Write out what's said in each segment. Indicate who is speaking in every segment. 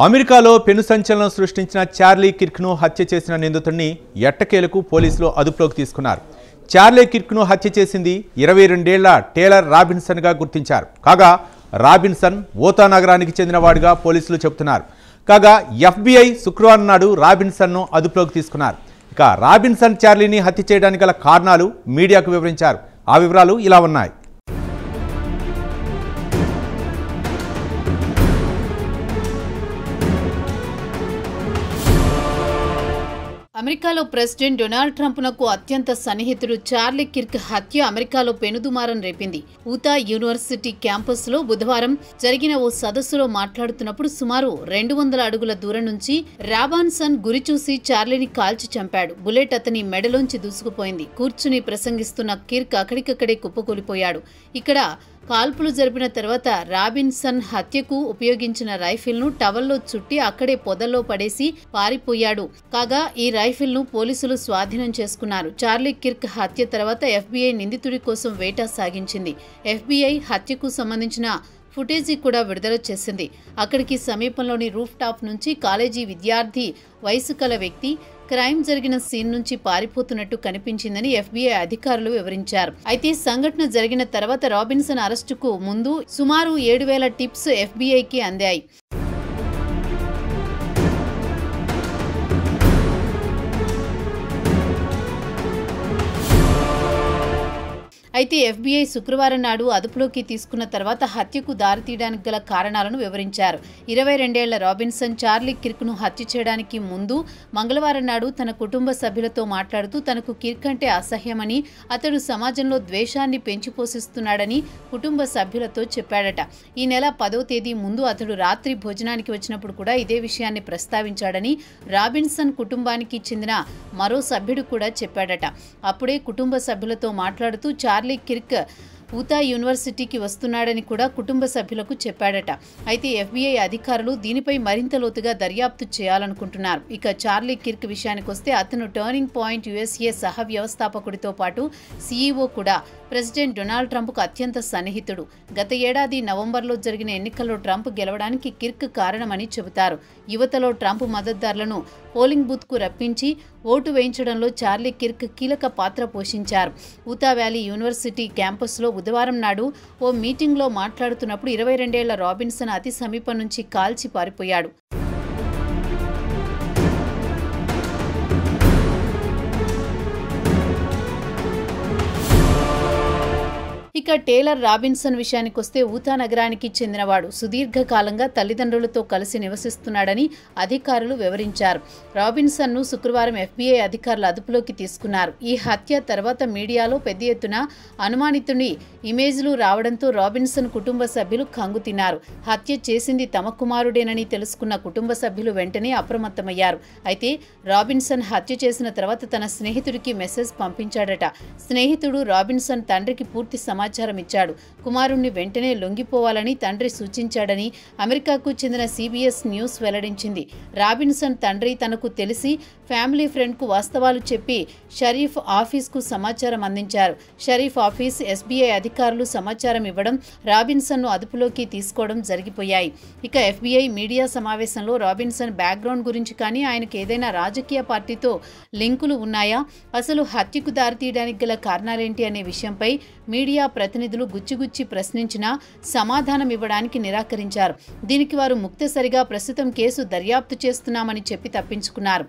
Speaker 1: అమెరికాలో పెను సంచలనం సృష్టించిన చార్లీ కిర్క్ను హత్య చేసిన నిందితుడిని ఎట్టకేలకు పోలీసులు అదుపులోకి తీసుకున్నారు. చార్లీ కిర్క్ను హత్య చేసింది 22 ఏళ్ల టేలర్ రాబిన్సన్గా గుర్తించారు. కాగా రాబిన్సన్ ఓతా నగరానికి చెందినవాడిగా పోలీసులు చెబుతున్నారు. కాగా FBI శుక్రవారం నాడు రాబిన్సన్ను అదుపులోకి తీసుకున్నారు. ఇక రాబిన్సన్ చార్లీని హత్య చేయడానికి గల కారణాలు మీడియాకు వివరించారు. ఆ వివరాలు ఇలా ఉన్నాయి.
Speaker 2: అమెరికాలో ప్రెసిడెంట్ డొనాల్డ్ ట్రంప్నకు అత్యంత సన్నిహితుడు చార్లీ కిర్క్ హత్య అమెరికాలో పెనుదుమారం రేపింది. ఊతా యూనివర్సిటీ క్యాంపస్లో బుధవారం జరిగిన ఓ సదస్సులో మాట్లాడుతున్నప్పుడు సుమారు 200 అడుగుల దూరం నుంచి రాబిన్సన్ గురిచూసి చార్లీని కాల్చి చంపాడు. బుల్లెట్ అతని మెడలోంచి దూసుకుపోయింది. కూర్చుని ప్రసంగిస్తున్న కిర్క్ అక్కడికక్కడే కుప్పకూలిపోయాడు. ఇక్కడ కాల్పులు జరిపిన తర్వాత రాబిన్సన్ హత్యకు ఉపయోగించిన రైఫిల్ను టవల్లో చుట్టి అక్కడే పొదల్లో పడేసి పారిపోయాడు. కాగా ఈ రైఫిల్ను పోలీసులు స్వాధీనం చేసుకున్నారు. చార్లీ కిర్క్ హత్య తర్వాత FBI నిందితుడి కోసం వేట సాగించింది. FBI హత్యకు సంబంధించిన ఫుటేజీ కూడా విడుదల చేసింది. అక్కడికి సమీపంలోని రూఫ్ టాప్ నుంచి కాలేజీ విద్యార్థి వయసు కల వ్యక్తి క్రైమ్ జరిగిన సీన్ నుంచి పారిపోతున్నట్టు కనిపించిందని FBI అధికారులు వివరించారు. అయితే సంఘటన జరిగిన తర్వాత రాబిన్సన్ అరెస్టుకు ముందు సుమారు 7,000 టిప్స్ FBIకి అందాయి. అయితే FBI శుక్రవారం నాడు అదుపులోకి తీసుకున్న తర్వాత హత్యకు దారితీయడానికి గల కారణాలను వివరించారు. 22 ఏళ్ల రాబిన్సన్ చార్లీ కిర్క్ను హత్య చేయడానికి ముందు మంగళవారం నాడు తన కుటుంబ సభ్యులతో మాట్లాడుతూ తనకు కిర్క్ అంటే అసహ్యమని, అతడు సమాజంలో ద్వేషాన్ని పెంచిపోషిస్తున్నాడని కుటుంబ సభ్యులతో చెప్పాడట. ఈ నెల 10వ తేదీ ముందు అతడు రాత్రి భోజనానికి వచ్చినప్పుడు కూడా ఇదే విషయాన్ని ప్రస్తావించాడని రాబిన్సన్ కుటుంబానికి చెందిన మరో సభ్యుడు కూడా చెప్పాడట. అప్పుడే కుటుంబ సభ్యులతో మాట్లాడుతూ చార్లీ కిర్క్ ఊతా యూనివర్సిటీకి వస్తున్నాడని కూడా కుటుంబ సభ్యులకు చెప్పాడట. అయితే FBI అధికారులు దీనిపై మరింత లోతుగా దర్యాప్తు చేయాలనుకుంటున్నారు. ఇక చార్లీ కిర్క్ విషయానికొస్తే అతను టర్నింగ్ పాయింట్ USA సహ వ్యవస్థాపకుడితో పాటు CEO కూడా. ప్రెసిడెంట్ డొనాల్డ్ ట్రంప్కు అత్యంత సన్నిహితుడు. గత ఏడాది నవంబర్లో జరిగిన ఎన్నికల్లో ట్రంప్ గెలవడానికి కిర్క్ కారణమని చెబుతారు. యువతలో ట్రంప్ మద్దతుదారులను పోలింగ్ బూత్కు రప్పించి ఓటు వేయించడంలో చార్లీ కిర్క్ కీలక పాత్ర పోషించారు. ఊతా వ్యాలీ యూనివర్సిటీ క్యాంపస్లో బుధవారం నాడు ఓ మీటింగ్లో మాట్లాడుతున్నప్పుడు 22 ఏళ్ల రాబిన్సన్ అతి సమీపం నుంచి కాల్చి పారిపోయాడు. ఇక టేలర్ రాబిన్సన్ విషయానికొస్తే ఊతా నగరానికి చెందినవాడు. సుదీర్ఘకాలంగా తల్లిదండ్రులతో కలిసి నివసిస్తున్నాడని అధికారులు వివరించారు. రాబిన్సన్ను శుక్రవారం FBI అధికారులు అదుపులోకి తీసుకున్నారు. ఈ హత్య తర్వాత మీడియాలో పెద్ద ఎత్తున అనుమానితుని ఇమేజ్లు రావడంతో రాబిన్సన్ కుటుంబ సభ్యులు కంగుతిన్నారు. హత్య చేసింది తమ కుమారుడేనని తెలుసుకున్న కుటుంబ సభ్యులు వెంటనే అప్రమత్తమయ్యారు. అయితే రాబిన్సన్ హత్య చేసిన తర్వాత తన స్నేహితుడికి మెసేజ్ పంపించాడట. స్నేహితుడు రాబిన్సన్ తండ్రికి పూర్తి సమాచారం ఇచ్చాడు. కుమారుణ్ణి వెంటనే లొంగిపోవాలని తండ్రి సూచించాడని అమెరికాకు చెందిన CBS న్యూస్ వెల్లడించింది. రాబిన్సన్ తండ్రి తనకు తెలిసి ఫ్యామిలీ ఫ్రెండ్కు వాస్తవాలు చెప్పి షరీఫ్ ఆఫీస్కు సమాచారం అందించారు. షరీఫ్ ఆఫీస్ FBI అధికారులు సమాచారం ఇవ్వడం, రాబిన్సన్ను అదుపులోకి తీసుకోవడం జరిగిపోయాయి. ఇక FBI మీడియా సమావేశంలో రాబిన్సన్ బ్యాక్గ్రౌండ్ గురించి కానీ, ఆయనకు ఏదైనా రాజకీయ పార్టీతో లింకులు ఉన్నాయా, అసలు హత్యకు దారితీయడానికి గల కారణాలేంటి అనే విషయంపై మీడియా ప్రతినిధులు గుచ్చిగుచ్చి ప్రశ్నించినా సమాధానం ఇవ్వడానికి నిరాకరించారు. దీనికి వారు ముక్తసరిగా ప్రస్తుతం కేసు దర్యాప్తు చేస్తున్నామని చెప్పి తప్పించుకున్నారు.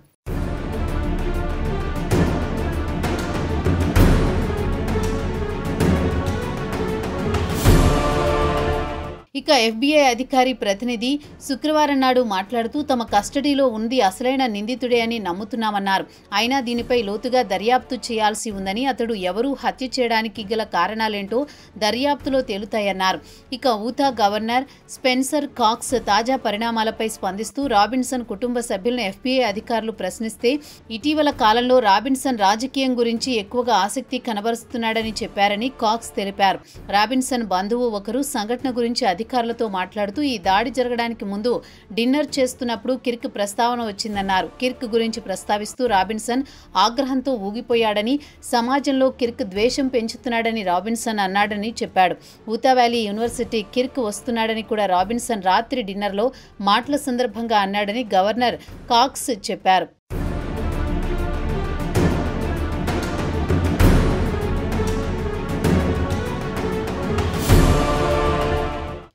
Speaker 2: ఇక FBI అధికారి ప్రతినిధి శుక్రవారం నాడు మాట్లాడుతూ తమ కస్టడీలో ఉంది అసలైన నిందితుడే అని నమ్ముతున్నామన్నారు. అయినా దీనిపై లోతుగా దర్యాప్తు చేయాల్సి ఉందని, అతడు ఎవరూ హత్య చేయడానికి గల కారణాలేంటో దర్యాప్తులో తేలుతాయన్నారు. ఇక ఊతా గవర్నర్ స్పెన్సర్ కాక్స్ తాజా పరిణామాలపై స్పందిస్తూ రాబిన్సన్ కుటుంబ సభ్యులను FBI అధికారులు ప్రశ్నిస్తే ఇటీవల కాలంలో రాబిన్సన్ రాజకీయం గురించి ఎక్కువగా ఆసక్తి కనబరుస్తున్నాడని చెప్పారని కాక్స్ తెలిపారు. రాబిన్సన్ బంధువు ఒకరు సంఘటన గురించి అధికారులతో మాట్లాడుతూ ఈ దాడి జరగడానికి ముందు డిన్నర్ చేస్తున్నప్పుడు కిర్క్ ప్రస్తావన వచ్చిందన్నారు. కిర్క్ గురించి ప్రస్తావిస్తూ రాబిన్సన్ ఆగ్రహంతో ఊగిపోయాడని, సమాజంలో కిర్క్ ద్వేషం పెంచుతున్నాడని రాబిన్సన్ అన్నాడని చెప్పాడు. ఊతా వ్యాలీ యూనివర్సిటీ కిర్క్ వస్తున్నాడని కూడా రాబిన్సన్ రాత్రి డిన్నర్లో మాటల సందర్భంగా అన్నాడని గవర్నర్ కాక్స్ చెప్పారు.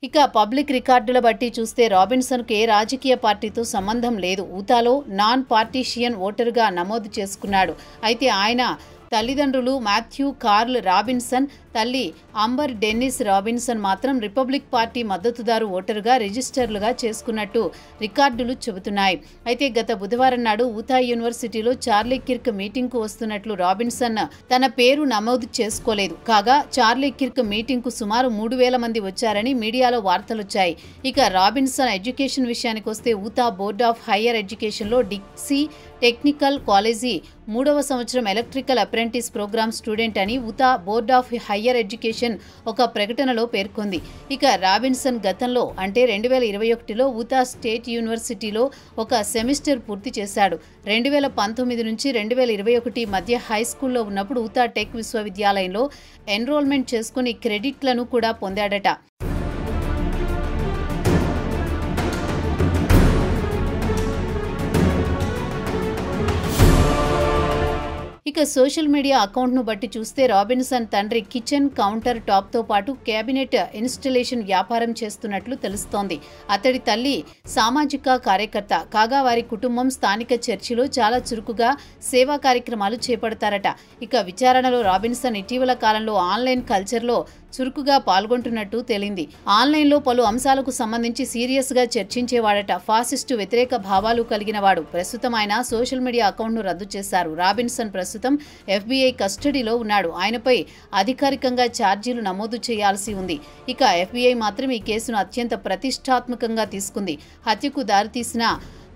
Speaker 2: ఇక పబ్లిక్ రికార్డుల బట్టి చూస్తే రాబిన్సన్కు ఏ రాజకీయ పార్టీతో సంబంధం లేదు. ఊతాలో నాన్ పార్టీషియన్ ఓటరుగా నమోదు చేసుకున్నాడు. అయితే ఆయన తల్లిదండ్రులు మాథ్యూ కార్ల్ రాబిన్సన్, తల్లి అంబర్ డెన్నిస్ రాబిన్సన్ మాత్రం రిపబ్లిక్ పార్టీ మద్దతుదారు ఓటరుగా రిజిస్టర్లుగా చేసుకున్నట్టు రికార్డులు చెబుతున్నాయి. అయితే గత బుధవారం నాడు ఊతా యూనివర్సిటీలో చార్లీ కిర్క్ మీటింగ్కు వస్తున్నట్లు రాబిన్సన్ తన పేరు నమోదు చేసుకోలేదు. కాగా చార్లీ కిర్క్ మీటింగ్కు సుమారు 3,000 మంది వచ్చారని మీడియాలో వార్తలొచ్చాయి. ఇక రాబిన్సన్ ఎడ్యుకేషన్ విషయానికి వస్తే ఊతా బోర్డ్ ఆఫ్ హయ్యర్ ఎడ్యుకేషన్లో డిక్సీ టెక్నికల్ కాలేజీ 3వ సంవత్సరం ఎలక్ట్రికల్ అప్రెంటిస్ ప్రోగ్రామ్ స్టూడెంట్ అని ఊతా బోర్డ్ ఆఫ్ హయ్యర్ ఎడ్యుకేషన్ ఒక ప్రకటనలో పేర్కొంది. ఇక రాబిన్సన్ గతంలో అంటే 2021లో ఊతా స్టేట్ యూనివర్సిటీలో ఒక సెమిస్టర్ పూర్తి చేశాడు. 2019 నుంచి 2021 మధ్య హైస్కూల్లో ఉన్నప్పుడు ఊతా టెక్ విశ్వవిద్యాలయంలో ఎన్రోల్మెంట్ చేసుకుని క్రెడిట్లను కూడా పొందాడట. ఇక సోషల్ మీడియా అకౌంట్ను బట్టి చూస్తే రాబిన్సన్ తండ్రి కిచెన్ కౌంటర్ టాప్తో పాటు క్యాబినెట్ ఇన్స్టలేషన్ వ్యాపారం చేస్తున్నట్లు తెలుస్తోంది. అతడి తల్లి సామాజిక కార్యకర్త కాగా వారి కుటుంబం స్థానిక చర్చిలో చాలా చురుకుగా సేవా కార్యక్రమాలు చేపడతారట. ఇక విచారణలో రాబిన్సన్ ఇటీవల కాలంలో ఆన్లైన్ కల్చర్లో చురుకుగా పాల్గొంటున్నట్టు తేలింది. ఆన్లైన్లో పలు అంశాలకు సంబంధించి సీరియస్గా చర్చించేవాడట. ఫాసిస్టు వ్యతిరేక భావాలు కలిగిన వాడు. ప్రస్తుతం ఆయన సోషల్ మీడియా అకౌంట్ను రద్దు చేశారు. రాబిన్సన్ ప్రస్తుతం FBI కస్టడీలో ఉన్నాడు. ఆయనపై అధికారికంగా ఛార్జీలు నమోదు చేయాల్సి ఉంది. ఇక FBI మాత్రం ఈ కేసును అత్యంత ప్రతిష్టాత్మకంగా తీసుకుంది. హత్యకు దారితీసిన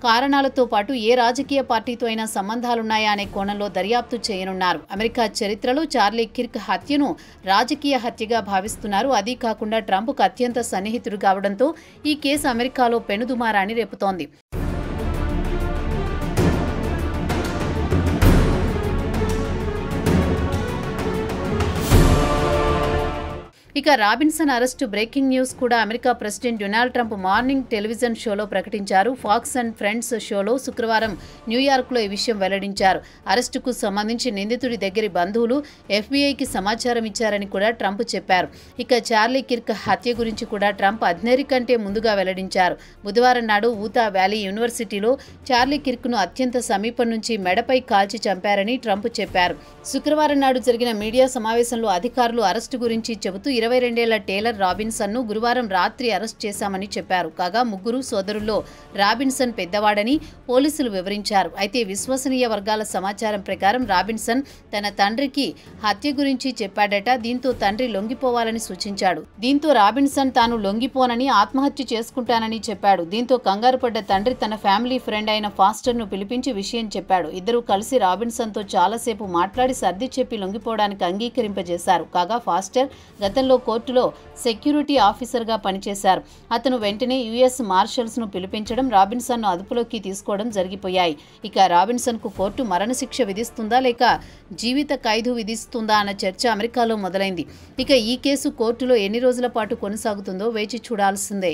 Speaker 2: కారణాలతో పాటు ఏ రాజకీయ పార్టీతో అయినా సంబంధాలున్నాయా అనే కోణంలో దర్యాప్తు చేయనున్నారు. అమెరికా చరిత్రలో చార్లీ కిర్క్ హత్యను రాజకీయ హత్యగా భావిస్తున్నారు. అదీ కాకుండా ట్రంప్కు అత్యంత సన్నిహితుడు కావడంతో ఈ కేసు అమెరికాలో పెనుదుమారాన్ని రేపుతోంది. ఇక రాబిన్సన్ అరెస్టు బ్రేకింగ్ న్యూస్ కూడా America president Donald Trump morning television షోలో ప్రకటించారు. ఫాక్స్ అండ్ ఫ్రెండ్స్ షోలో శుక్రవారం న్యూయార్క్లో ఈ విషయం వెల్లడించారు. అరెస్టుకు సంబంధించి నిందితుడి దగ్గరి బంధువులు FBIకి సమాచారం ఇచ్చారని కూడా ట్రంప్ చెప్పారు. ఇక చార్లీ కిర్క్ హత్య గురించి కూడా ట్రంప్ అర్ధనెరి కంటే ముందుగా వెల్లడించారు. బుధవారం నాడు ఊతా వ్యాలీ యూనివర్సిటీలో చార్లీ కిర్క్ను అత్యంత సమీపం నుంచి మెడపై కాల్చి చంపారని ట్రంప్ చెప్పారు. శుక్రవారం నాడు జరిగిన మీడియా సమావేశంలో అధికారులు అరెస్టు గురించి చెబుతూ 22 ఏళ్ల టేలర్ రాబిన్సన్ను గురువారం రాత్రి అరెస్ట్ చేశామని చెప్పారు. కాగా ముగ్గురు సోదరుల్లో రాబిన్సన్ పెద్దవాడని పోలీసులు వివరించారు. అయితే విశ్వసనీయ వర్గాల సమాచారం ప్రకారం రాబిన్సన్ తన తండ్రికి హత్య గురించి చెప్పాడట. దీంతో తండ్రి లొంగిపోవాలని సూచించాడు. దీంతో రాబిన్సన్ తాను లొంగిపోనని ఆత్మహత్య చేసుకుంటానని చెప్పాడు. దీంతో కంగారు పడ్డ తండ్రి తన ఫ్యామిలీ ఫ్రెండ్ అయిన ఫాస్టర్ను పిలిపించి విషయం చెప్పాడు. ఇద్దరూ కలిసి రాబిన్సన్తో చాలాసేపు మాట్లాడి సర్ది చెప్పి లొంగిపోవడానికి అంగీకరింపజేశారు. కాగా ఫాస్టర్ గతంలో కోర్టులో సెక్యూరిటీ ఆఫీసర్గా పనిచేశారు. అతను వెంటనే US మార్షల్స్ను పిలిపించడం, రాబిన్సన్ను అదుపులోకి తీసుకోవడం జరిగిపోయాయి. ఇక రాబిన్సన్కు కోర్టు మరణశిక్ష విధిస్తుందా లేక జీవిత ఖైదు విధిస్తుందా అన్న చర్చ అమెరికాలో మొదలైంది. ఇక ఈ కేసు కోర్టులో ఎన్ని రోజుల పాటు కొనసాగుతుందో వేచి చూడాల్సిందే.